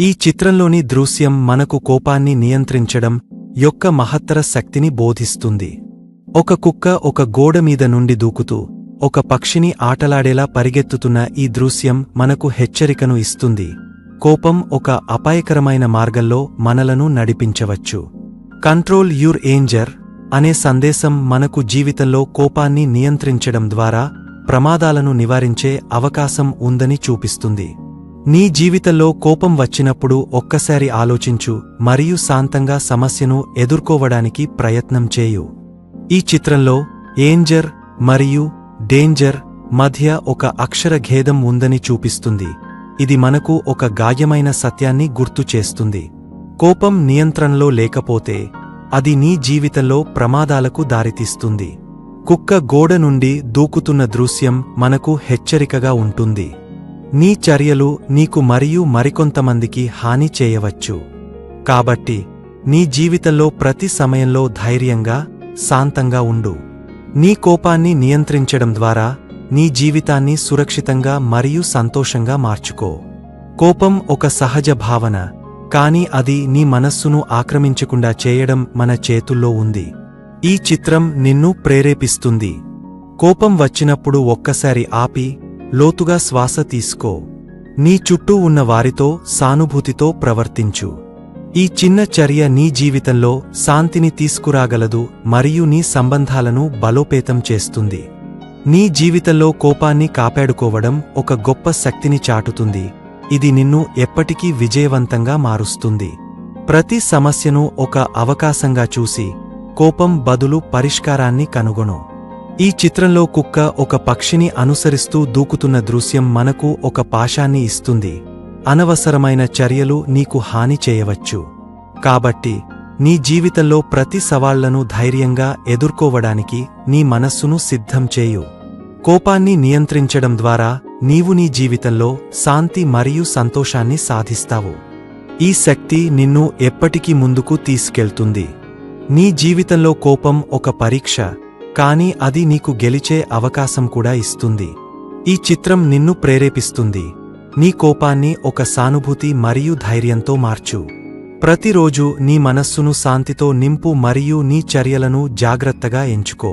ఈ చిత్రంలోని దృశ్యం మనకు కోపాన్ని నియంత్రించడం యొక్క మహత్తర శక్తిని బోధిస్తుంది. ఒక కుక్క ఒక గోడ మీద నుండి దూకుతూ ఒక పక్షిని ఆటలాడేలా పరిగెత్తుతున్న ఈ దృశ్యం మనకు హెచ్చరికను ఇస్తుంది. కోపం ఒక అపాయకరమైన మార్గంలో మనలను నడిపించవచ్చు. కంట్రోల్ యూర్ ఏంజర్ అనే సందేశం మనకు జీవితంలో కోపాన్ని నియంత్రించడం ద్వారా ప్రమాదాలను నివారించే అవకాశం ఉందని చూపిస్తుంది. నీ జీవితంలో కోపం వచ్చినప్పుడు ఒక్కసారి ఆలోచించు మరియు శాంతంగా సమస్యను ఎదుర్కోవడానికి ప్రయత్నం చేయు. ఈ చిత్రంలో ఏంజర్ మరియు డేంజర్ మధ్య ఒక అక్షర భేదం ఉందని చూపిస్తుంది. ఇది మనకు ఒక గాయమైన సత్యాన్ని గుర్తు చేస్తుంది. కోపం నియంత్రణలో లేకపోతే అది నీ జీవితంలో ప్రమాదాలకు దారితీస్తుంది. కుక్క గోడ నుండి దూకుతున్న దృశ్యం మనకు హెచ్చరికగా ఉంటుంది. నీ చర్యలు నీకు మరియు మరికొంతమందికి హాని చేయవచ్చు. కాబట్టి నీ జీవితంలో ప్రతి సమయంలో ధైర్యంగా, శాంతంగా ఉండు. నీ కోపాన్ని నియంత్రించడం ద్వారా నీ జీవితాన్ని సురక్షితంగా మరియు సంతోషంగా మార్చుకో. కోపం ఒక సహజ భావన, కానీ అది నీ మనస్సును ఆక్రమించకుండా చేయడం మన చేతుల్లో ఉంది. ఈ చిత్రం నిన్ను ప్రేరేపిస్తుంది. కోపం వచ్చినప్పుడు ఒక్కసారి ఆపి లోతుగా శ్వాస తీసుకో. నీ చుట్టూ ఉన్న వారితో సానుభూతితో ప్రవర్తించు. ఈ చిన్న చర్య నీ జీవితంలో శాంతిని తీసుకురాగలదు మరియు నీ సంబంధాలను బలోపేతం చేస్తుంది. నీ జీవితంలో కోపాన్ని కాపాడుకోవడం ఒక గొప్ప శక్తిని చాటుతుంది. ఇది నిన్ను ఎప్పటికీ విజయవంతంగా మారుస్తుంది. ప్రతి సమస్యను ఒక అవకాశంగా చూసి కోపం బదులు పరిష్కారాన్ని కనుగొను. ఈ చిత్రంలో కుక్క ఒక పక్షిని అనుసరిస్తూ దూకుతున్న దృశ్యం మనకు ఒక పాశాన్ని ఇస్తుంది. అనవసరమైన చర్యలు నీకు హాని చేయవచ్చు. కాబట్టి నీ జీవితంలో ప్రతి సవాళ్లను ధైర్యంగా ఎదుర్కోవడానికి నీ మనస్సును సిద్ధం చేయు. కోపాన్ని నియంత్రించడం ద్వారా నీవు నీ జీవితంలో శాంతి మరియు సంతోషాన్ని సాధిస్తావు. ఈ శక్తి నిన్ను ఎప్పటికీ ముందుకు తీసుకెళ్తుంది. నీ జీవితంలో కోపం ఒక పరీక్ష, కానీ అది నీకు గెలిచే అవకాశం కూడా ఇస్తుంది. ఈ చిత్రం నిన్ను ప్రేరేపిస్తుంది. నీ కోపాన్ని ఒక సానుభూతి మరియు ధైర్యంతో మార్చు. ప్రతిరోజు నీ మనస్సును శాంతితో నింపు మరియు నీ చర్యలను జాగ్రత్తగా ఎంచుకో.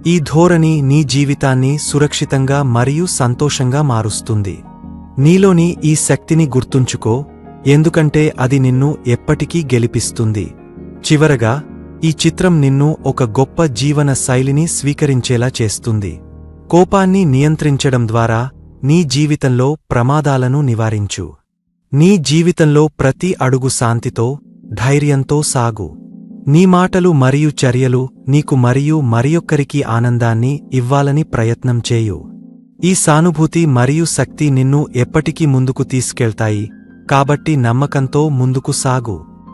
ఈ ధోరణి నీ జీవితాన్ని సురక్షితంగా మరియు సంతోషంగా మారుస్తుంది. నీలోని ఈ శక్తిని గుర్తుంచుకో, ఎందుకంటే అది నిన్ను ఎప్పటికీ గెలిపిస్తుంది. చివరగా, ఈ చిత్రం నిన్ను ఒక గొప్ప జీవన శైలిని స్వీకరించేలా చేస్తుంది. కోపాన్ని నియంత్రించడం ద్వారా నీ జీవితంలో ప్రమాదాలను నివారించు. నీ జీవితంలో ప్రతి అడుగు శాంతితో, ధైర్యంతో సాగు. నీ మాటలు మరియు చర్యలు నీకు మరియు మరియొక్కరికి ఆనందాన్ని ఇవ్వాలని ప్రయత్నం చేయు. ఈ సానుభూతి మరియు శక్తి నిన్ను ఎప్పటికీ ముందుకు తీసుకెళ్తాయి. కాబట్టి నమ్మకంతో ముందుకు సాగు.